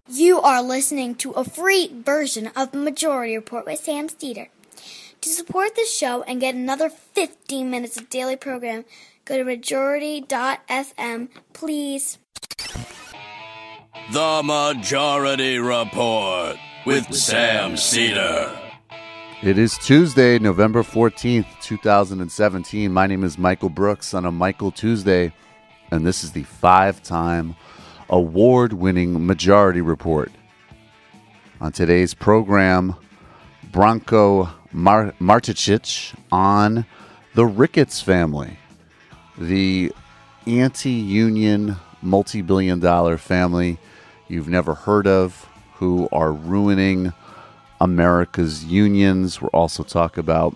You are listening to a free version of the Majority Report with Sam Steeder. To support the show and get another 15 minutes of daily program, go to majority.fm, please. The Majority Report with Sam Steeder. It is Tuesday, November 14th, 2017. My name is Michael Brooks on a Michael Tuesday, and this is the 5-time award-winning Majority Report. On today's program, Branko Marcetic on the Ricketts family, the anti-union multi-billion-dollar family you've never heard of, who are ruining America's unions. We'll also talk about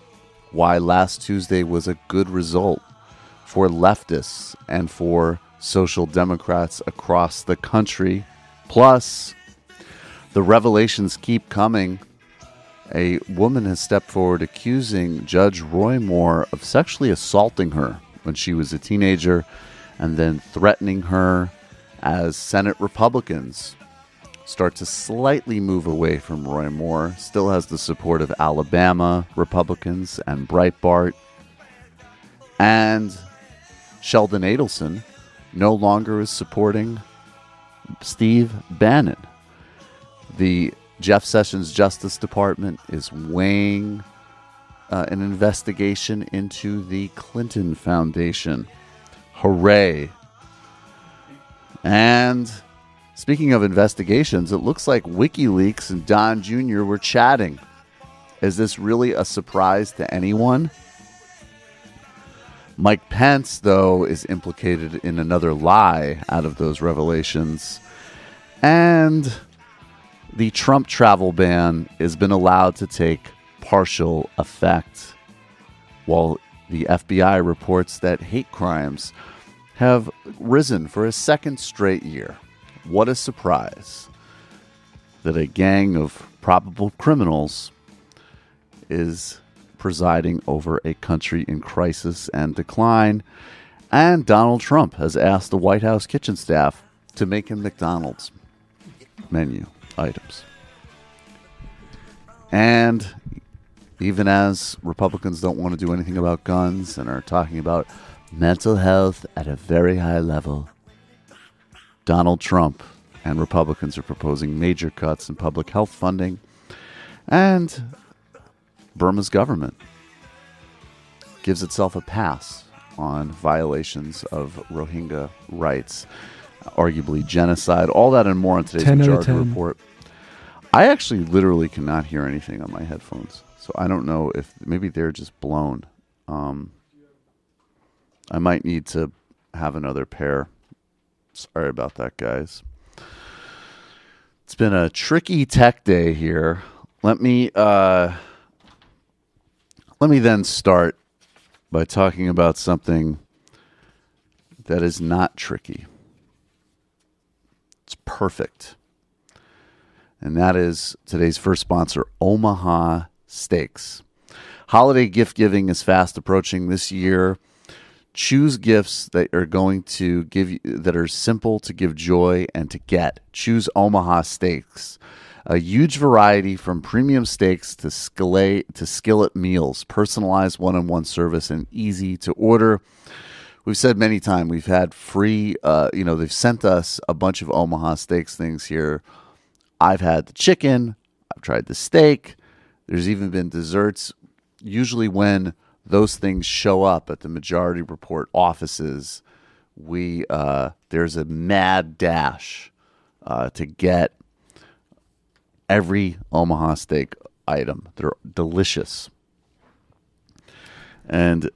why last Tuesday was a good result for leftists and for social democrats across the country. Plus, the revelations keep coming. A woman has stepped forward accusing Judge Roy Moore of sexually assaulting her when she was a teenager and then threatening her as Senate Republicans start to slightly move away from Roy Moore. Still has the support of Alabama Republicans and Breitbart. And Sheldon Adelson no longer is supporting Steve Bannon. The Jeff Sessions Justice Department is weighing an investigation into the Clinton Foundation. Hooray. And speaking of investigations, it looks like Wikileaks and Don Jr. were chatting. Is this really a surprise to anyone? Mike Pence, though, is implicated in another lie out of those revelations. And the Trump travel ban has been allowed to take partial effect, while the FBI reports that hate crimes have risen for a second straight year. What a surprise that a gang of probable criminals is presiding over a country in crisis and decline. And Donald Trump has asked the White House kitchen staff to make him McDonald's menu items. And even as Republicans don't want to do anything about guns and are talking about mental health at a very high level, Donald Trump and Republicans are proposing major cuts in public health funding. And Burma's government gives itself a pass on violations of Rohingya rights, arguably genocide, all that and more on today's Majority Report. I actually literally cannot hear anything on my headphones, so I don't know if maybe they're just blown. I might need to have another pair. Sorry about that, guys. It's been a tricky tech day here. Let me then start by talking about something that is not tricky. It's perfect. And that is today's first sponsor, Omaha Steaks. Holiday gift giving is fast approaching this year. Choose gifts that are going to give you, that are simple to give joy and to get. Choose Omaha Steaks. A huge variety from premium steaks to skillet meals, personalized one-on-one service, and easy to order. We've said many times we've had free, they've sent us a bunch of Omaha Steaks things here. I've had the chicken. I've tried the steak. There's even been desserts. Usually when those things show up at the Majority Report offices, there's a mad dash to get every Omaha Steak item. They're delicious. And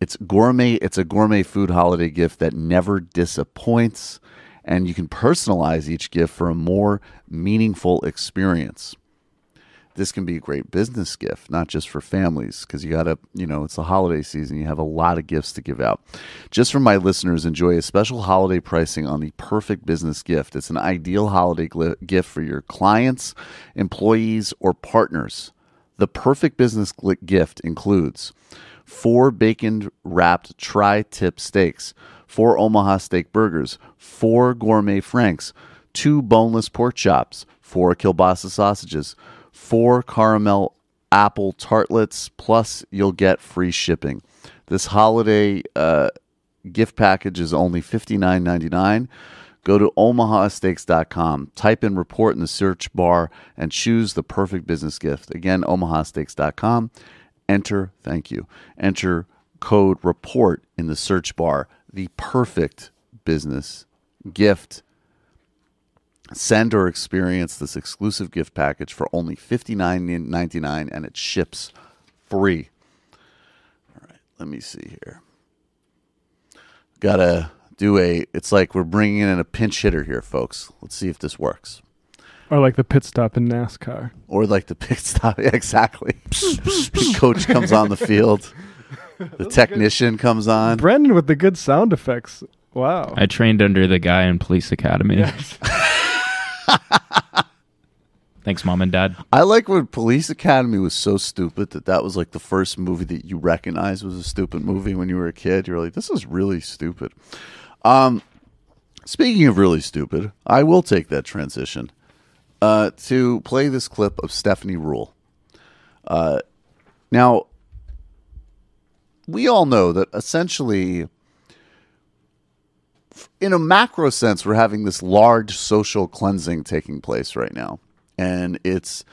it's gourmet. It's a gourmet food holiday gift that never disappoints. And you can personalize each gift for a more meaningful experience. This can be a great business gift, not just for families, because you got to, it's the holiday season. You have a lot of gifts to give out. Just for my listeners, enjoy a special holiday pricing on the perfect business gift. It's an ideal holiday gift for your clients, employees, or partners. The perfect business gift includes 4 bacon-wrapped tri-tip steaks, 4 Omaha Steak burgers, 4 gourmet franks, 2 boneless pork chops, 4 kielbasa sausages, 4 caramel apple tartlets, plus you'll get free shipping. This holiday gift package is only $59.99. Go to omahasteaks.com, type in report in the search bar, and choose the perfect business gift. Again, omahasteaks.com. Enter code report in the search bar. The perfect business gift. Send or experience this exclusive gift package for only $59.99, and it ships free. All right, let me see here. Gotta do it's like we're bringing in a pinch hitter here, folks. Let's see if this works. Or like the pit stop in NASCAR. Or like the pit stop. Yeah, exactly. The coach comes on the field. The technician comes on. Brendan with the good sound effects. Wow. I trained under the guy in Police Academy. Yes. Thanks, Mom and Dad. I like when Police Academy was so stupid that was like the first movie that you recognized was a stupid movie when you were a kid. You're like, this is really stupid. Speaking of really stupid, I will take that transition to play this clip of Stephanie Ruhle. Now, we all know that essentially, in a macro sense, we're having this large social cleansing taking place right now. And it's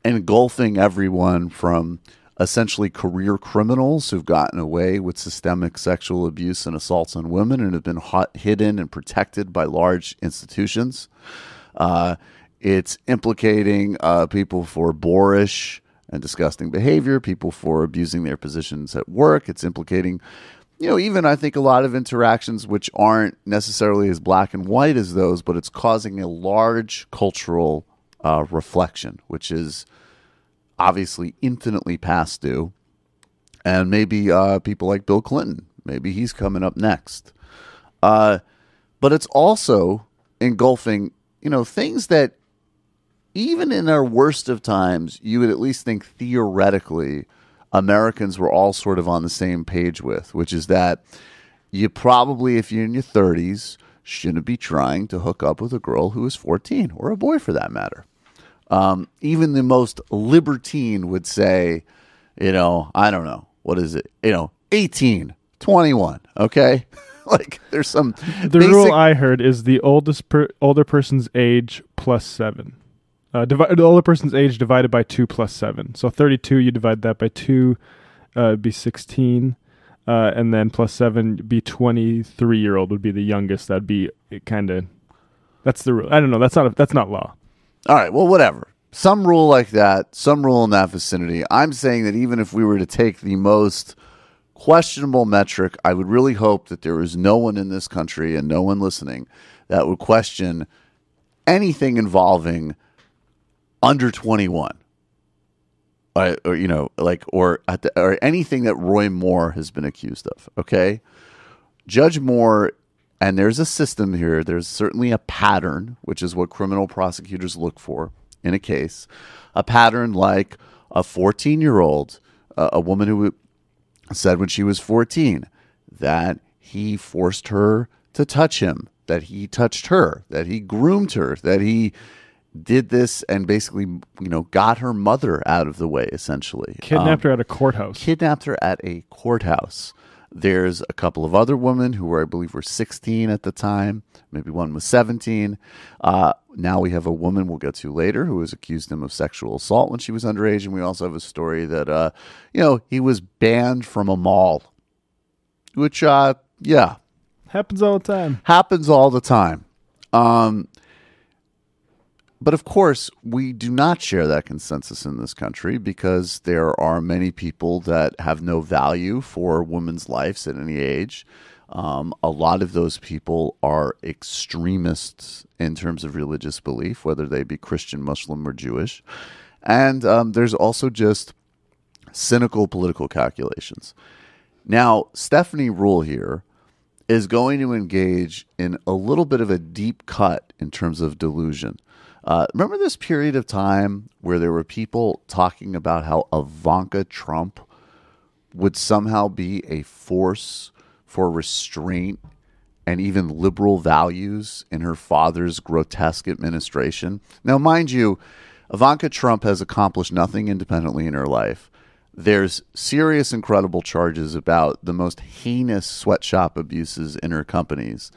engulfing everyone from essentially career criminals who've gotten away with systemic sexual abuse and assaults on women and have been hidden and protected by large institutions. It's implicating people for boorish and disgusting behavior, people for abusing their positions at work. It's implicating, even I think a lot of interactions which aren't necessarily as black and white as those, but it's causing a large cultural reflection, which is obviously infinitely past due. And maybe people like Bill Clinton, maybe he's coming up next. But it's also engulfing, things that even in our worst of times, you would at least think theoretically Americans were all sort of on the same page with, which is that you probably, if you're in your 30s, shouldn't be trying to hook up with a girl who is 14, or a boy for that matter. Even the most libertine would say, I don't know, what is it? 18, 21, okay? Like there's some The rule I heard is the older person's age plus 7. The older person's age divided by 2 plus 7. So 32, you divide that by 2, it'd be 16. And then plus 7 be 23-year-old would be the youngest. That'd be kind of, that's the rule. I don't know. That's not law. All right. Well, whatever. Some rule like that, some rule in that vicinity. I'm saying that even if we were to take the most questionable metric, I would really hope that there is no one in this country and no one listening that would question anything involving under 21. Or anything that Roy Moore has been accused of. Okay, Judge Moore, and there's a system here. There's certainly a pattern, which is what criminal prosecutors look for in a case. A pattern like a 14-year-old, a woman who said when she was 14 that he forced her to touch him, that he touched her, that he groomed her, that he did this and basically, got her mother out of the way, essentially. Kidnapped her at a courthouse. There's a couple of other women who I believe were 16 at the time. Maybe one was 17. Now we have a woman we'll get to later who was accused him of sexual assault when she was underage. And we also have a story that, he was banned from a mall. Which, happens all the time. But of course, we do not share that consensus in this country because there are many people that have no value for women's lives at any age. A lot of those people are extremists in terms of religious belief, whether they be Christian, Muslim, or Jewish. And there's also just cynical political calculations. Now, Stephanie Ruhle here is going to engage in a little bit of a deep cut in terms of delusion. Remember this period of time where there were people talking about how Ivanka Trump would somehow be a force for restraint and even liberal values in her father's grotesque administration. Now, mind you, Ivanka Trump has accomplished nothing independently in her life. There's serious, incredible charges about the most heinous sweatshop abuses in her companies.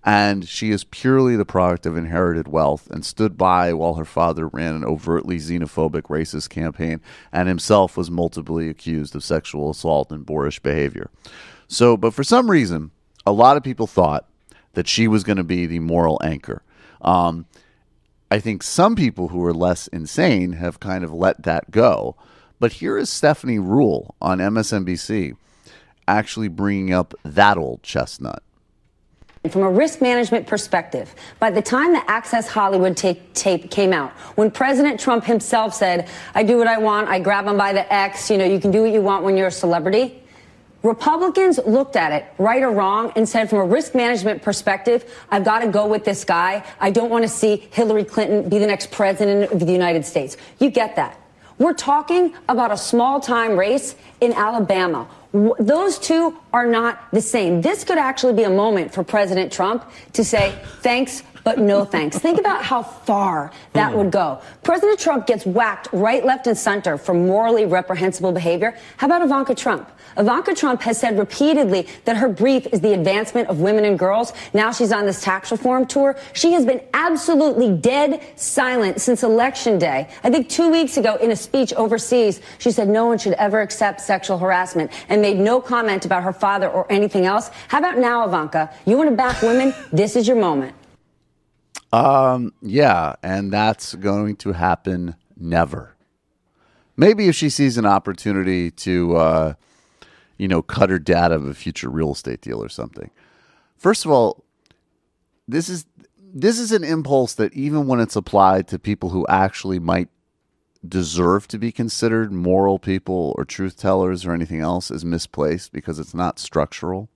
And she is purely the product of inherited wealth and stood by while her father ran an overtly xenophobic, racist campaign and himself was multiply accused of sexual assault and boorish behavior. But for some reason, a lot of people thought that she was going to be the moral anchor. I think some people who are less insane have kind of let that go. But here is Stephanie Ruhle on MSNBC actually bringing up that old chestnut. From a risk management perspective, by the time the Access Hollywood tape came out, when President Trump himself said, I do what I want, I grab them by the X, you can do what you want when you're a celebrity, Republicans looked at it, right or wrong, and said from a risk management perspective, I've got to go with this guy. I don't want to see Hillary Clinton be the next president of the United States. You get that. We're talking about a small-time race in Alabama. Those two are not the same. This could actually be a moment for President Trump to say, thanks, but no thanks. Think about how far that would go. President Trump gets whacked right, left, and center for morally reprehensible behavior. How about Ivanka Trump? Ivanka Trump has said repeatedly that her brief is the advancement of women and girls. Now she's on this tax reform tour. She has been absolutely dead silent since Election Day. I think 2 weeks ago in a speech overseas, she said no one should ever accept sexual harassment and made no comment about her father or anything else. How about now, Ivanka? You want to back women? This is your moment. Yeah, and that's going to happen never. Maybe if she sees an opportunity to, cut her dad of a future real estate deal or something. First of all, this is an impulse that even when it's applied to people who actually might deserve to be considered moral people or truth tellers or anything else is misplaced because it's not structural.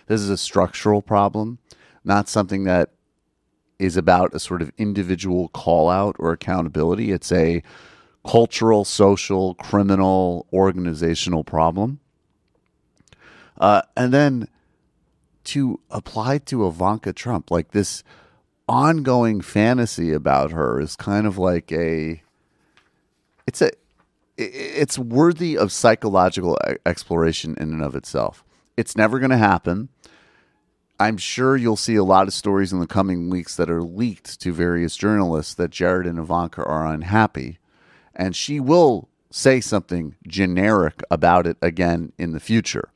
This is a structural problem, not something that is about a sort of individual call out or accountability. It's a cultural, social, criminal, organizational problem. And then to apply to Ivanka Trump, like this ongoing fantasy about her is kind of like it's worthy of psychological exploration in and of itself. It's never going to happen. I'm sure you'll see a lot of stories in the coming weeks that are leaked to various journalists that Jared and Ivanka are unhappy. And she will say something generic about it again in the future.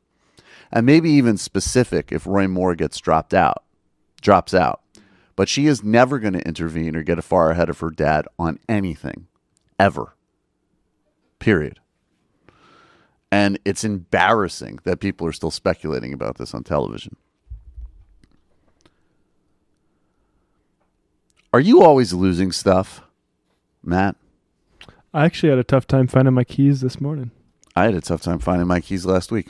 And maybe even specific if Roy Moore drops out. But she is never going to intervene or get far ahead of her dad on anything. Ever. Period. And it's embarrassing that people are still speculating about this on television. Are you always losing stuff, Matt? I actually had a tough time finding my keys this morning. I had a tough time finding my keys last week.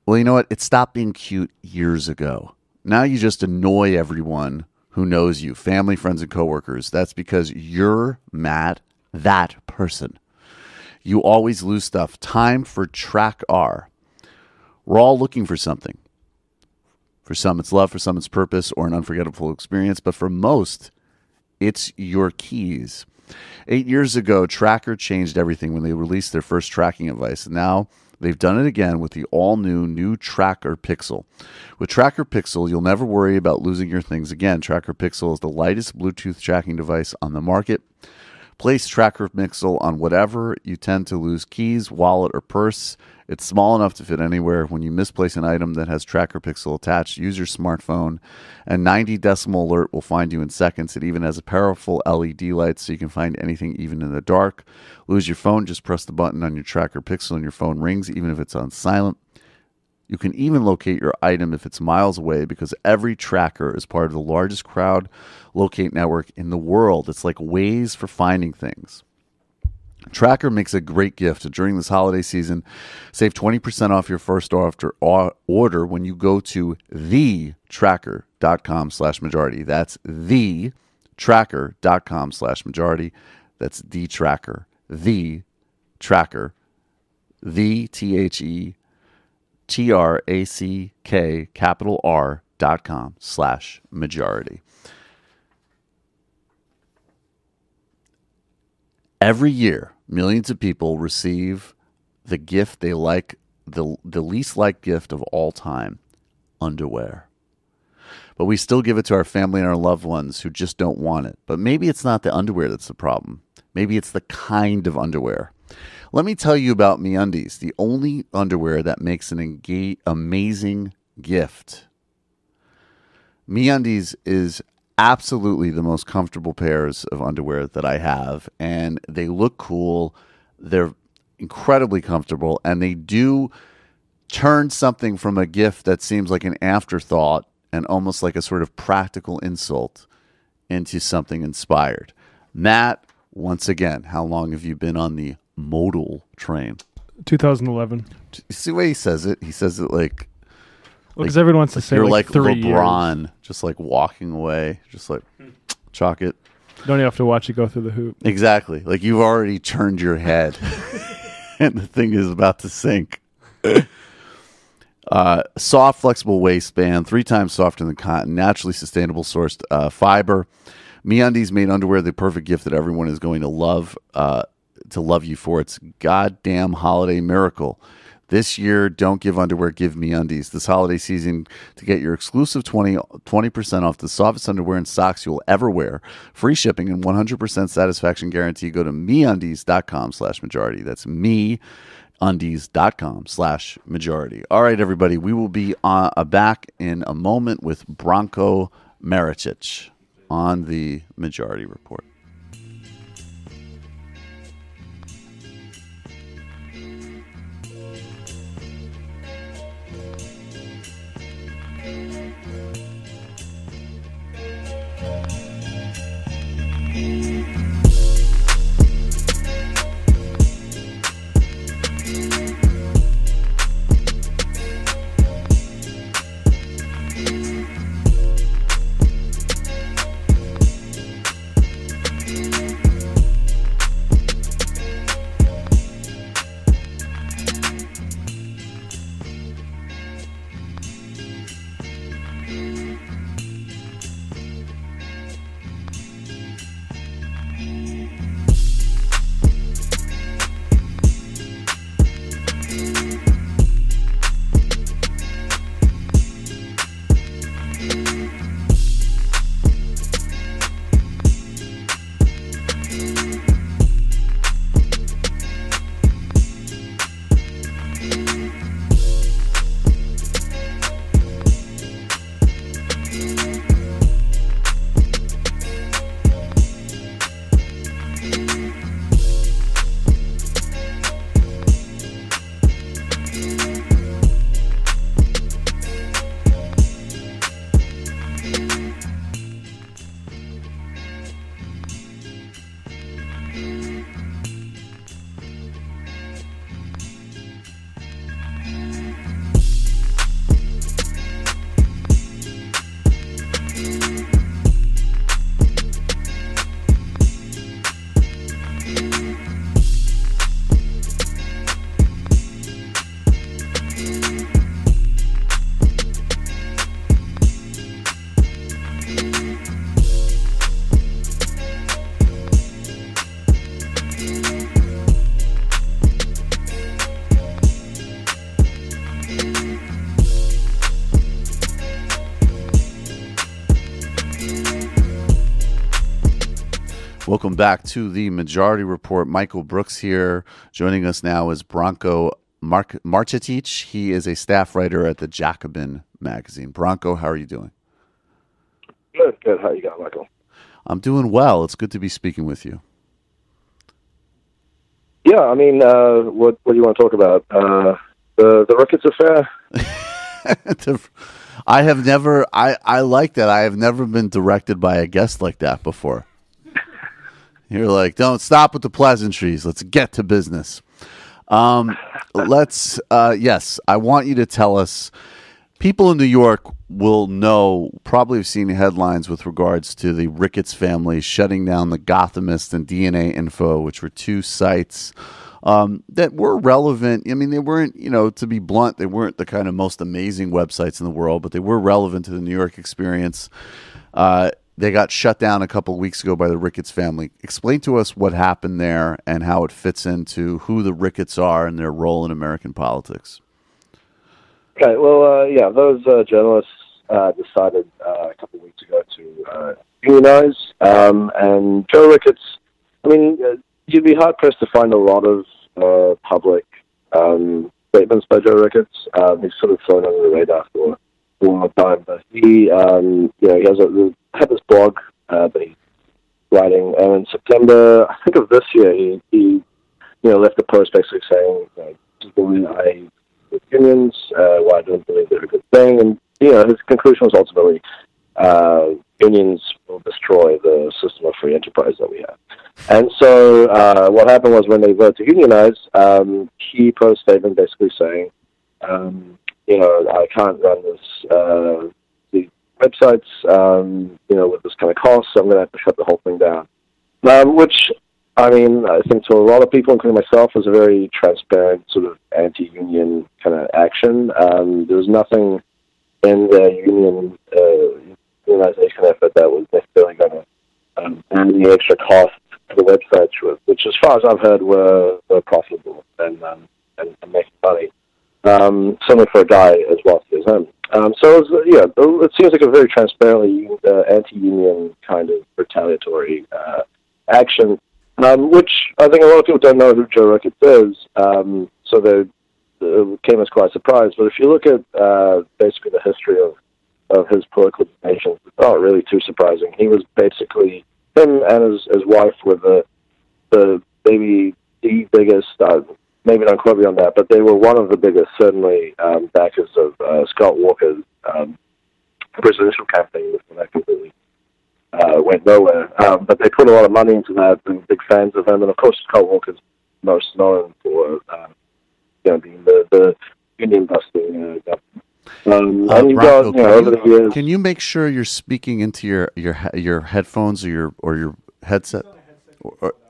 Well, you know what? It stopped being cute years ago. Now you just annoy everyone who knows you, family, friends, and coworkers. That's because you're Matt, that person. You always lose stuff. Time for Track R. We're all looking for something. For some, it's love. For some, it's purpose or an unforgettable experience. But for most, it's your keys. 8 years ago, Tracker changed everything when they released their first tracking device. And now they've done it again with the all-new Tracker Pixel. With Tracker Pixel, you'll never worry about losing your things again. Tracker Pixel is the lightest Bluetooth tracking device on the market. Place Tracker Pixel on whatever you tend to lose, keys, wallet, or purse. It's small enough to fit anywhere. When you misplace an item that has Tracker Pixel attached, use your smartphone. A 90 decimal alert will find you in seconds. It even has a powerful LED light so you can find anything even in the dark. Lose your phone, just press the button on your Tracker Pixel and your phone rings, even if it's on silent. You can even locate your item if it's miles away because every tracker is part of the largest crowd locate network in the world. It's like Waze for finding things. Tracker makes a great gift during this holiday season. Save 20% off your first order when you go to thetracker.com/majority. That's thetracker.com/majority. That's the tracker. The tracker. The THETRACK capital billionaire.com/majority. Every year, millions of people receive the gift they like, the least liked gift of all time, underwear. But we still give it to our family and our loved ones who just don't want it. But maybe it's not the underwear that's the problem. Maybe it's the kind of underwear. Let me tell you about MeUndies, the only underwear that makes an amazing gift. MeUndies is absolutely the most comfortable pairs of underwear that I have, and they look cool. They're incredibly comfortable, and they do turn something from a gift that seems like an afterthought and almost like a sort of practical insult into something inspired. Matt, once again, how long have you been on the modal train? 2011. You see the way he says it? He says it like... Because everyone wants to say you're like 3 LeBron, years. just like walking away, just like chalk it. Don't even have to watch it go through the hoop. Exactly. Like you've already turned your head and the thing is about to sink. Soft, flexible waistband, 3 times softer than cotton, naturally sustainable sourced fiber. MeUndies made underwear the perfect gift that everyone is going to love you for. It's goddamn holiday miracle. This year, don't give underwear, give MeUndies. This holiday season, to get your exclusive 20% off the softest underwear and socks you'll ever wear, free shipping and 100% satisfaction guarantee, go to MeUndies.com/majority. That's MeUndies.com/majority. All right, everybody, we will be back in a moment with Branko Marcetic on the Majority Report. Welcome back to the Majority Report. Michael Brooks here. Joining us now is Branko Marcetic. He is a staff writer at the Jacobin magazine. Branko, how are you doing? Good. How you got, Michael? I'm doing well. It's good to be speaking with you. Yeah, I mean, what do you want to talk about? The Ricketts affair? I like that. I have never been directed by a guest like that before. You're like, don't stop with the pleasantries. Let's get to business. Yes, I want you to tell us. People in New York will know, probably have seen headlines with regards to the Ricketts family shutting down the Gothamist and DNA Info, which were 2 sites that were relevant. I mean, they weren't, to be blunt, they weren't the kind of most amazing websites in the world, but they were relevant to the New York experience. They got shut down a couple of weeks ago by the Ricketts family. Explain to us what happened there and how it fits into who the Ricketts are and their role in American politics. Okay, well, those journalists decided a couple of weeks ago to unionize, and Joe Ricketts, I mean, you'd be hard-pressed to find a lot of public statements by Joe Ricketts. He's sort of flown under the radar for a long time, but he had this blog that he's writing, and in September, I think of this year, he left a post basically saying, I with unions, why I don't believe they're a good thing, and his conclusion was ultimately unions will destroy the system of free enterprise that we have. And so what happened was when they voted to unionize, he put a statement basically saying, I can't run these websites, with this kind of cost, so I'm going to have to shut the whole thing down. Which, I mean, I think to a lot of people, including myself, was a very transparent sort of anti-union kind of action. There was nothing in the unionization effort that was necessarily going to add any extra cost to the websites, which, as far as I've heard, were profitable and making money. Certainly for a guy as wealthy as him. So it seems like a very transparently anti-union kind of retaliatory action, which I think a lot of people don't know who Joe Ricketts is. So they came as quite a surprise. But if you look at basically the history of his political donations, it's not really too surprising. He was basically, him and his wife were maybe the biggest, maybe not quite on that, but they were one of the biggest, certainly, backers of Scott Walker's presidential campaign, when that completely went nowhere. But they put a lot of money into that, and big fans of him. And of course, Scott Walker's most known for being the union busting governor. And you've got, over the years. Can you make sure you're speaking into your headphones or your headset,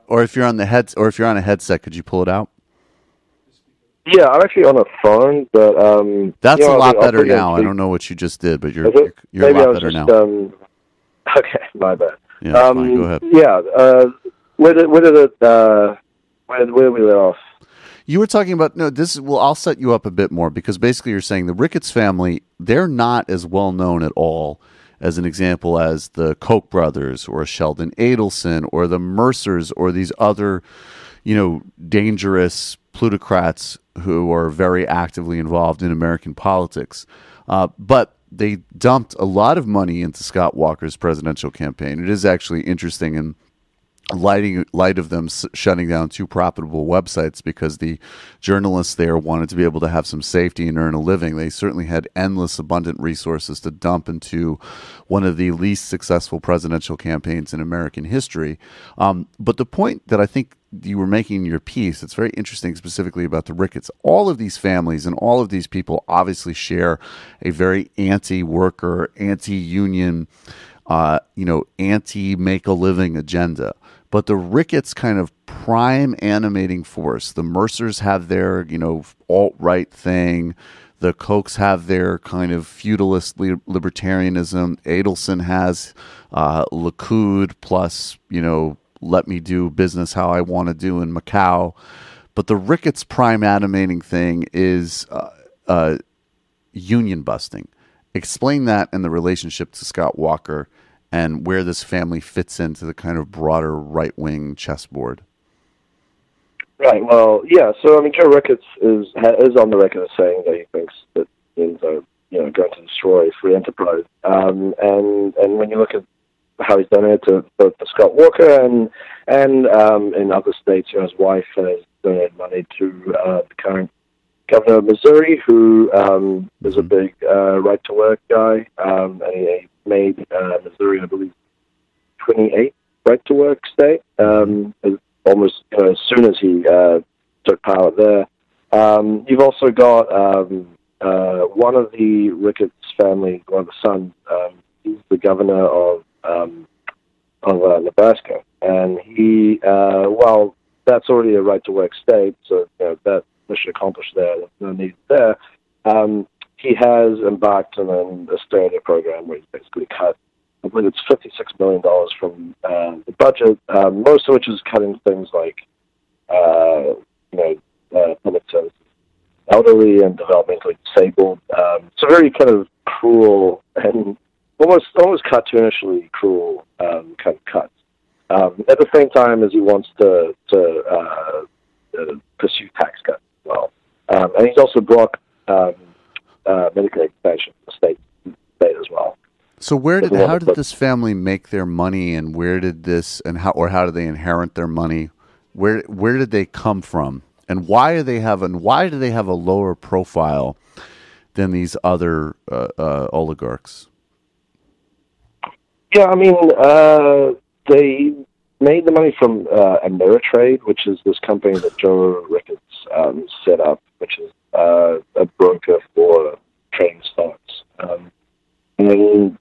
or if you're on the on a headset, could you pull it out? Yeah, I'm actually on a phone, but that's a lot better now. I don't know what you just did, but you're a lot better now. Okay, my bad. Yeah, fine. Go ahead. Yeah, where did we let off? You were talking about I'll set you up a bit more, because basically you're saying the Ricketts family, they're not as well known at all as an example as the Koch brothers or Sheldon Adelson or the Mercers or these other, dangerous plutocrats who are very actively involved in American politics. But they dumped a lot of money into Scott Walker's presidential campaign. It is actually interesting in light of them shutting down two profitable websites, because the journalists there wanted to be able to have some safety and earn a living. They certainly had endless, abundant resources to dump into one of the least successful presidential campaigns in American history. But the point that I think you were making in your piece, it's very interesting, specifically about the Ricketts. All of these families and all of these people obviously share a very anti-worker, anti-union, anti-make-a-living agenda. But the Ricketts kind of prime animating force, the Mercers have their, alt-right thing. The Kochs have their kind of feudalist libertarianism. Adelson has Likud plus, let me do business how I want to do in Macau. But the Ricketts prime animating thing is union busting. Explain that and the relationship to Scott Walker and where this family fits into the kind of broader right-wing chessboard. Right. Well, yeah. So, I mean, Joe Ricketts is on the record as saying that he thinks that unions are, going to destroy free enterprise. And when you look at how he's done it to both to Scott Walker and in other states, his wife has donated money to the current governor of Missouri, who is a big right-to-work guy, and he made Missouri, I believe, 28th right-to-work state, almost as soon as he took power there. You've also got one of the Ricketts family, one of the sons, he's the governor of Nebraska, and he, while that's already a right-to-work state, so that mission accomplished there. There's no need there. He has embarked on an austerity program where he's basically cut, I believe it's $56 million from the budget, most of which is cutting things like, public services, elderly and developmentally disabled. So very kind of cruel and almost cartoonishly cruel kind of cuts. At the same time as he wants to pursue tax cuts as well. And he's also blocked Medicare expansion for state as well. So how did this family make their money, and where did this and how did they inherit their money? Where did they come from, and why do they have a lower profile than these other oligarchs? Yeah, I mean, they made the money from Ameritrade, which is this company that Joe Ricketts set up, which is a broker for trading stocks. And he's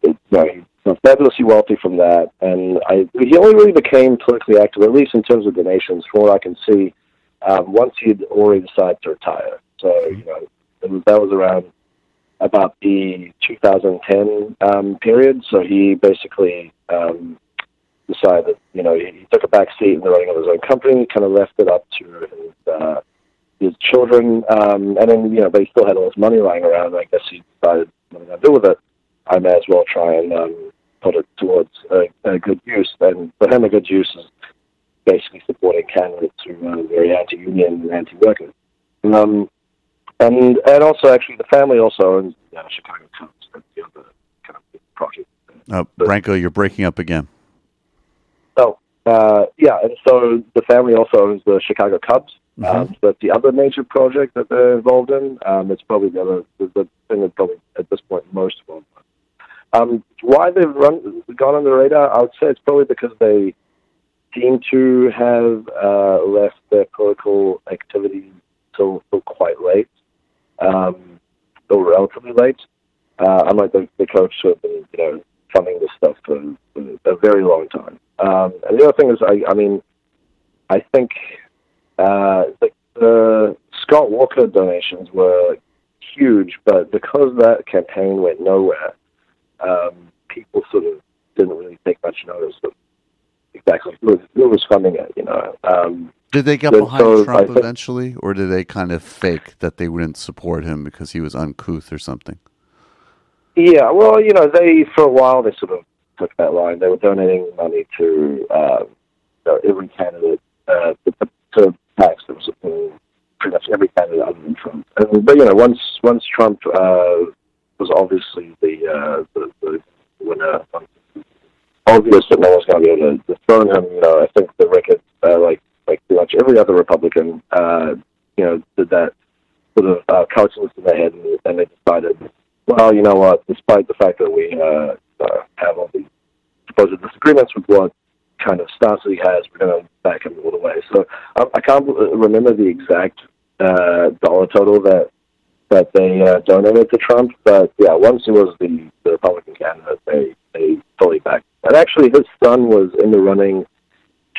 fabulously wealthy from that. And he only really became politically active, at least in terms of donations, from what I can see, once he'd already decided to retire. So, that was around about the 2010 period. So he basically decided, he took a back seat in the running of his own company, kind of left it up to his children, and then, but he still had all his money lying around. I guess he decided, what am I going to do with it? I may as well try and put it towards a good use. And for him, a good use is basically supporting candidates who are very anti-union and anti-worker. And also, actually, the family also owns Chicago Cubs. That's the other kind of project. Branko, you're breaking up again. Oh, yeah, and so the family also owns the Chicago Cubs. So that's the other major project that they're involved in. It's probably the thing that probably at this point most involved in. Why they've gone on the radar, I would say it's probably because they seem to have left their political activity till quite late, still relatively late. Unlike the coach who have been, funding this stuff for a very long time. And the other thing is, I think the Scott Walker donations were huge, but because that campaign went nowhere, people sort of didn't really take much notice of exactly who was funding it, Did they get behind Trump eventually, or did they kind of fake that they wouldn't support him because he was uncouth or something? Yeah, well, they, for a while, they sort of took that line. They were donating money to every candidate, to PACs that was supporting pretty much every candidate other than Trump. But once Trump was obviously the winner, obvious that no one's going to be able to dethrone him. I think the Ricketts, like pretty much every other Republican, did that sort of calculus in their head, and they decided, well, you know what? Despite the fact that we have all these supposed disagreements with what kind of stance he has, we're going to back him all the way. So I can't remember the exact dollar total that they donated to Trump, but yeah, once he was the Republican candidate, they fully backed him. And actually, his son was in the running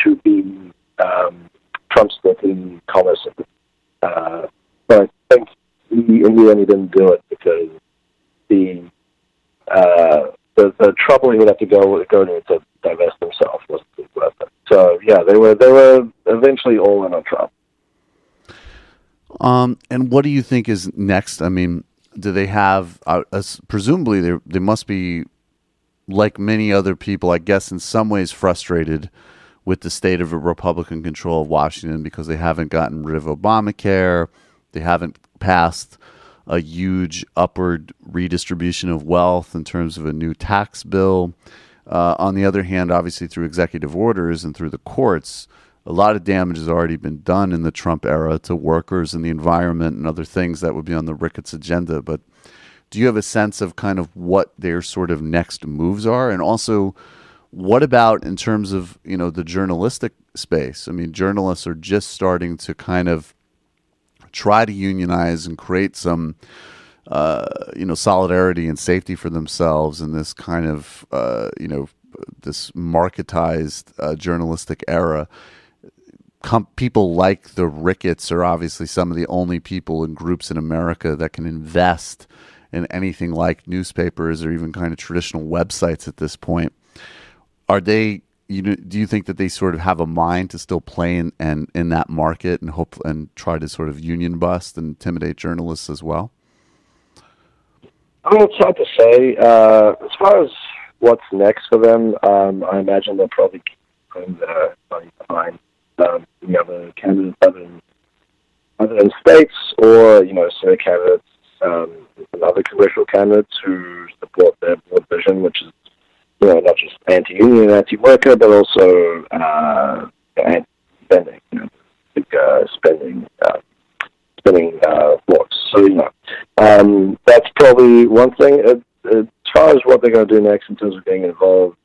to be Trump's deputy commerce secretary. But I think in the end he didn't do it because the trouble he would have to go to divest himself wasn't worth it. So yeah, they were eventually all in on Trump. And what do you think is next? I mean, do they have? Presumably, they must be, like many other people, I guess, in some ways frustrated with the state of Republican control of Washington because they haven't gotten rid of Obamacare, they haven't passed a huge upward redistribution of wealth in terms of a new tax bill. On the other hand, obviously through executive orders and through the courts, a lot of damage has already been done in the Trump era to workers and the environment and other things that would be on the Ricketts agenda. But do you have a sense of kind of what their sort of next moves are? And also, what about in terms of, the journalistic space? I mean, journalists are just starting to kind of try to unionize and create some, solidarity and safety for themselves in this kind of, this marketized journalistic era. people like the Ricketts are obviously some of the only people and groups in America that can invest in anything like newspapers or even kind of traditional websites at this point. Are they? Do you think that they sort of have a mind to still play in that market and hope and try to sort of union bust and intimidate journalists as well? I mean, it's hard to say. As far as what's next for them, I imagine they'll probably keep putting their money behind the other candidates other than states, or Senate candidates and other congressional candidates who support their broad vision, which is not just anti-union, anti-worker, but also anti-spending, big spending wars. So that's probably one thing. As far as what they're going to do next in terms of getting involved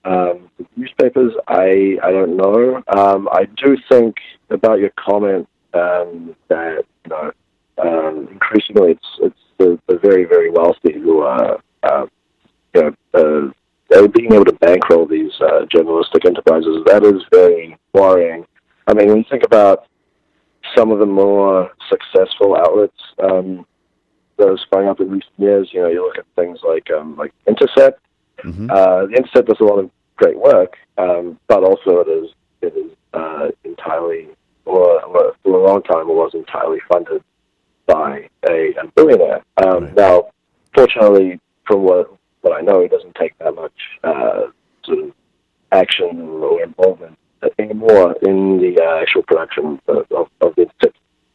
with newspapers, I don't know. I do think about your comment that increasingly it's the very, very wealthy who are being able to bankroll these journalistic enterprises. That is very worrying. I mean, when you think about some of the more successful outlets that have sprung up in recent years, you look at things like Intercept. Mm-hmm. The Intercept does a lot of great work, but also it is entirely, or for a long time, it was entirely funded by a billionaire. Right. Now, fortunately, from what I know, it doesn't take that much sort of action or involvement anymore in the actual production of the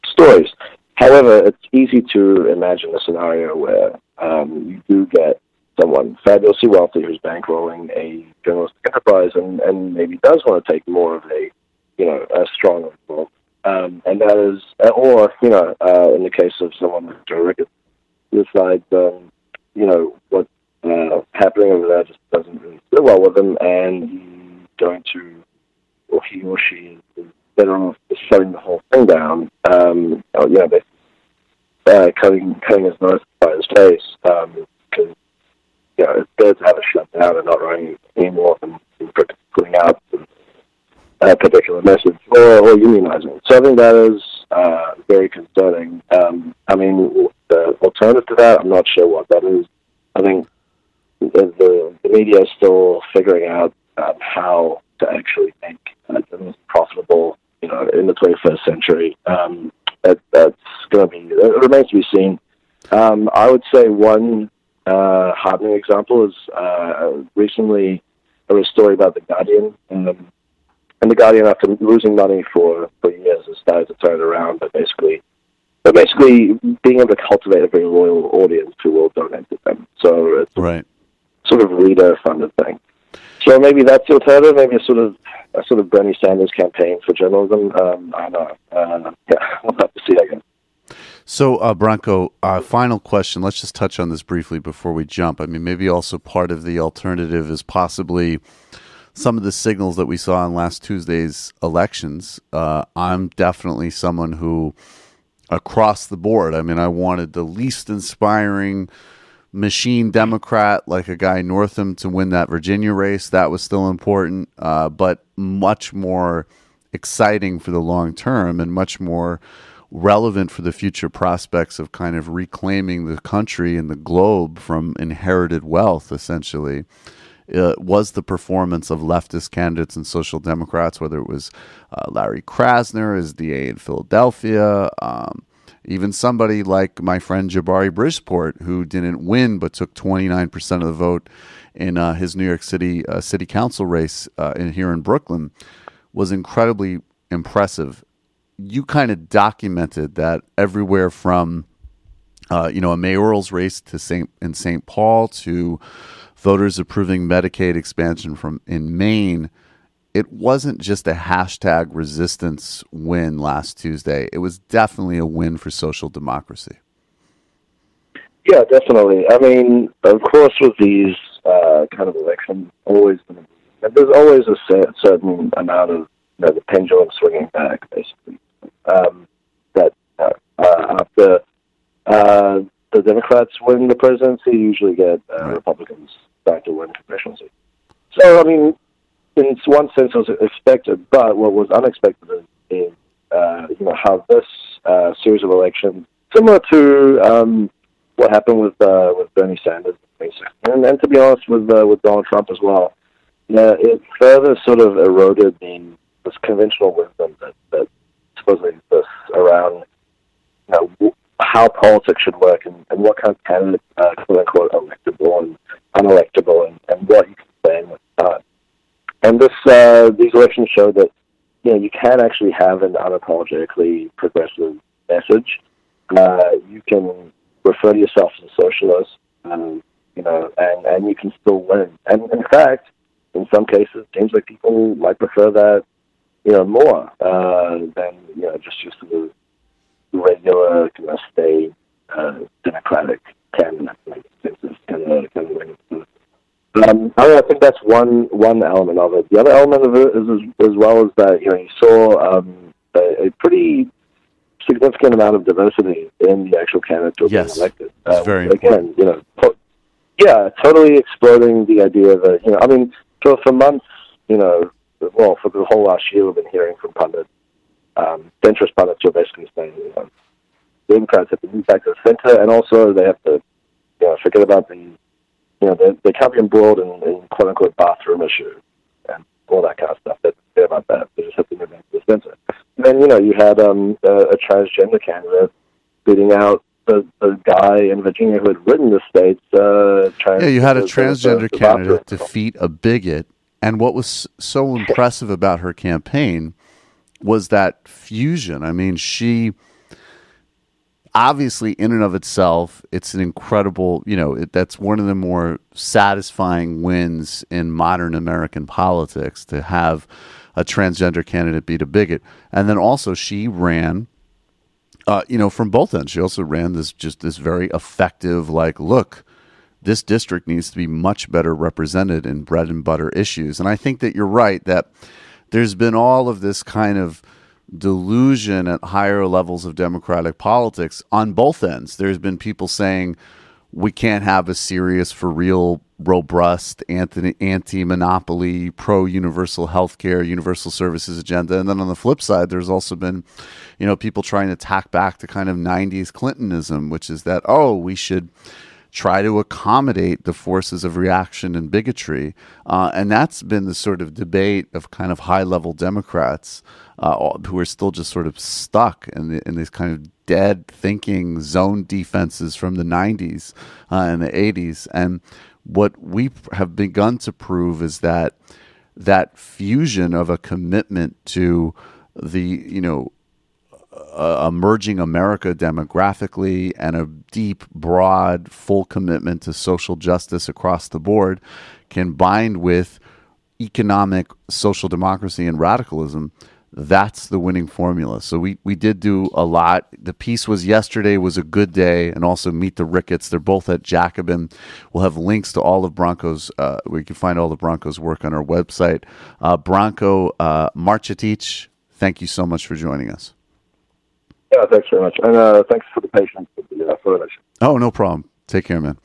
stories. However, it's easy to imagine a scenario where you do get someone fabulously wealthy who's bankrolling a journalistic enterprise and maybe does want to take more of a strong role. And that is, or, in the case of someone like Joe Ricketts, decides, what's happening over there just doesn't really sit well with him, and he's going to, or he or she is better off just shutting the whole thing down, basically cutting his nose by his face, because, it's better to have it shut down and not running anymore than putting out a particular message or unionizing. So I think that is very concerning. I mean, the alternative to that, I'm not sure what that is. I think the media is still figuring out how to actually make journalism profitable, in the 21st century. That's going to be, it remains to be seen. I would say one heartening example is recently there was a story about The Guardian, and The Guardian, after losing money for years, has started to turn it around, but basically being able to cultivate a very loyal audience who will donate to them. So it's right. Sort of reader-funded thing. So maybe that's the alternative, maybe a sort of Bernie Sanders campaign for journalism. I don't know. We'll have to see, I guess. So, Branko, final question. Let's just touch on this briefly before we jump. I mean, maybe also part of the alternative is possibly some of the signals that we saw in last Tuesday's elections. I'm definitely someone who, across the board, I mean, I wanted the least inspiring machine Democrat like a guy Northam to win that Virginia race. That was still important, but much more exciting for the long term and much more relevant for the future prospects of kind of reclaiming the country and the globe from inherited wealth, essentially, was the performance of leftist candidates and social democrats, whether it was Larry Krasner as DA in Philadelphia, even somebody like my friend Jabari Bridgeport, who didn't win but took 29% of the vote in his New York City city council race here in Brooklyn, was incredibly impressive. You kind of documented that everywhere from a mayoral's race to in St. Paul to voters approving Medicaid expansion in Maine. It wasn't just a hashtag resistance win last Tuesday. It was definitely a win for social democracy. Yeah, definitely. I mean, of course, with these kind of elections, there's always a certain amount of the pendulum swinging back, basically. That after the Democrats win the presidency, you usually get Republicans back to win congressional seats. So, I mean, in one sense, it was expected, but what was unexpected is how this series of elections, similar to what happened with Bernie Sanders in 2016, and to be honest, with Donald Trump as well, it further sort of eroded this conventional wisdom that supposedly exists around how politics should work and what kind of candidates are quote unquote electable and unelectable and what you can say and what's not. And these elections show that you can actually have an unapologetically progressive message. You can refer to yourself as a socialist, and you can still win. And in fact, in some cases, it seems like people might prefer that, more than just the regular kind of state Democratic candidate. I think that's one element of it. The other element of it is as well as that you saw a pretty significant amount of diversity in the actual candidates who were being elected. It's very again, totally exploding the idea that for months, for the whole last year, we've been hearing from pundits, centrist pundits who are basically saying, Democrats have to move back to the center, and also they have to, forget about they can't be embroiled in quote unquote bathroom issues and all that kind of stuff. They don't care about that. They just have to move back to the center. And then you had a transgender candidate beating out the guy in Virginia who had written the state's you had a transgender candidate defeat a bigot, and what was so impressive about her campaign was that fusion. I mean, she obviously, in and of itself, it's an incredible, that's one of the more satisfying wins in modern American politics, to have a transgender candidate beat a bigot. And then also she ran, from both ends. She also ran this very effective, look, this district needs to be much better represented in bread and butter issues. And I think that you're right, that there's been all of this kind of delusion at higher levels of democratic politics on both ends. There's been people saying we can't have a serious, for real, robust, anti-monopoly, pro-universal healthcare, universal services agenda. And then on the flip side, there's also been, people trying to tack back to kind of 90s Clintonism, which is that, we should try to accommodate the forces of reaction and bigotry. And that's been the sort of debate of kind of high-level Democrats who are still just sort of stuck in these kind of dead thinking zone defenses from the 90s and the 80s. And what we have begun to prove is that fusion of a commitment to the, emerging America demographically and a deep, broad, full commitment to social justice across the board, combined with economic social democracy and radicalism, that's the winning formula. So we did do a lot. The piece was yesterday was a good day, and also Meet the Ricketts. They're both at Jacobin. We'll have links to all of Branko's, we can find all of Branko's work on our website. Branko Marcetic, thank you so much for joining us. Yeah, thanks very much. And thanks for the patience with the footage. Oh, no problem. Take care, man.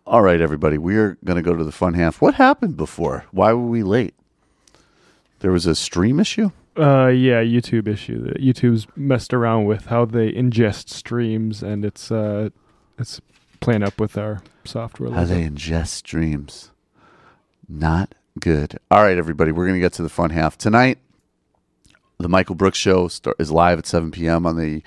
All right, everybody. We're going to go to the fun half. What happened before? Why were we late? There was a stream issue? YouTube issue. YouTube's messed around with how they ingest streams, and it's playing up with our software. How they ingest streams. Not good. All right, everybody. We're going to get to the fun half. Tonight, the Michael Brooks Show is live at 7 p.m. on the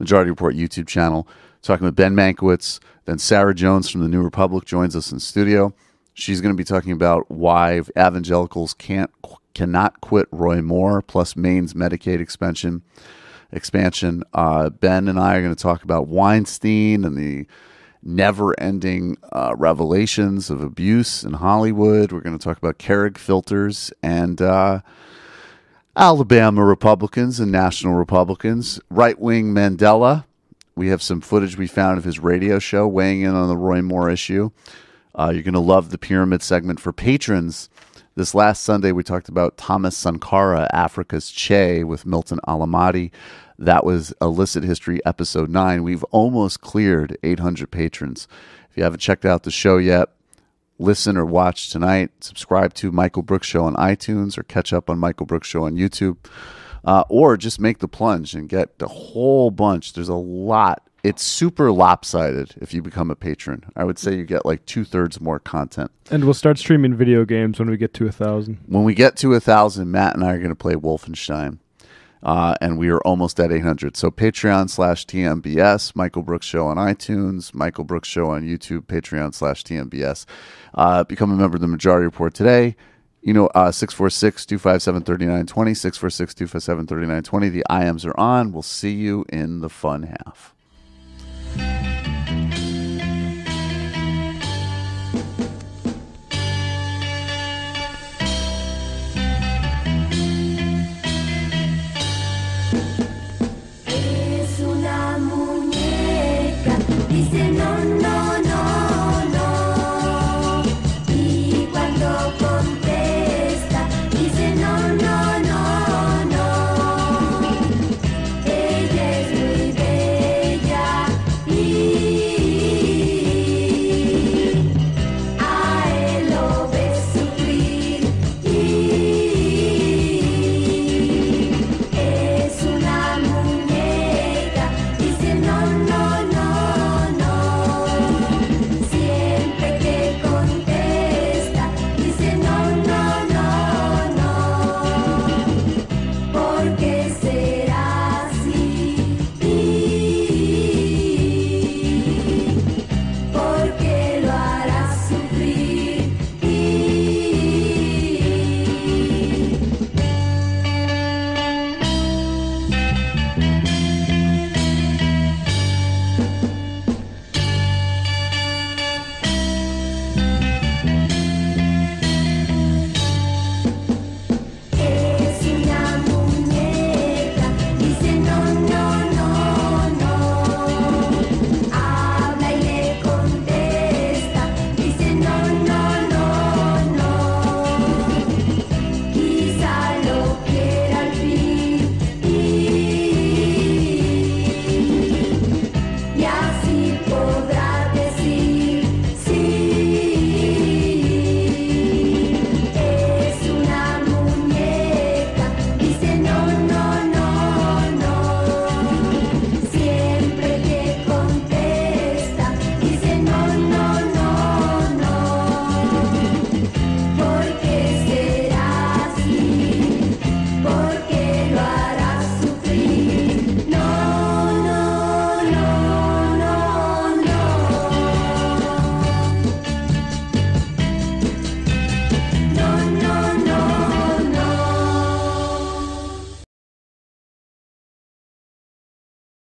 Majority Report YouTube channel. Talking with Ben Mankiewicz. Then Sarah Jones from the New Republic joins us in studio. She's going to be talking about why evangelicals cannot quit Roy Moore, plus Maine's Medicaid expansion. Ben and I are going to talk about Weinstein and the never-ending revelations of abuse in Hollywood. We're going to talk about Keurig filters and Alabama Republicans and national Republicans. Right-wing Mandela. We have some footage we found of his radio show weighing in on the Roy Moore issue. You're going to love the pyramid segment for patrons. This last Sunday, we talked about Thomas Sankara, Africa's Che, with Milton Alamati. That was Illicit History, Episode 9. We've almost cleared 800 patrons. If you haven't checked out the show yet, listen or watch tonight. Subscribe to Michael Brooks Show on iTunes or catch up on Michael Brooks Show on YouTube. or just make the plunge and get the whole bunch. There's a lot. It's super lopsided if you become a patron. I would say you get like 2/3 more content. And we'll start streaming video games when we get to 1,000. When we get to 1,000, Matt and I are going to play Wolfenstein. And we are almost at 800. So Patreon/TMBS, Michael Brooks Show on iTunes, Michael Brooks Show on YouTube, Patreon/TMBS. Become a member of the Majority Report today. 646-257-3920, 646-257-3920. The IMs are on. We'll see you in the fun half.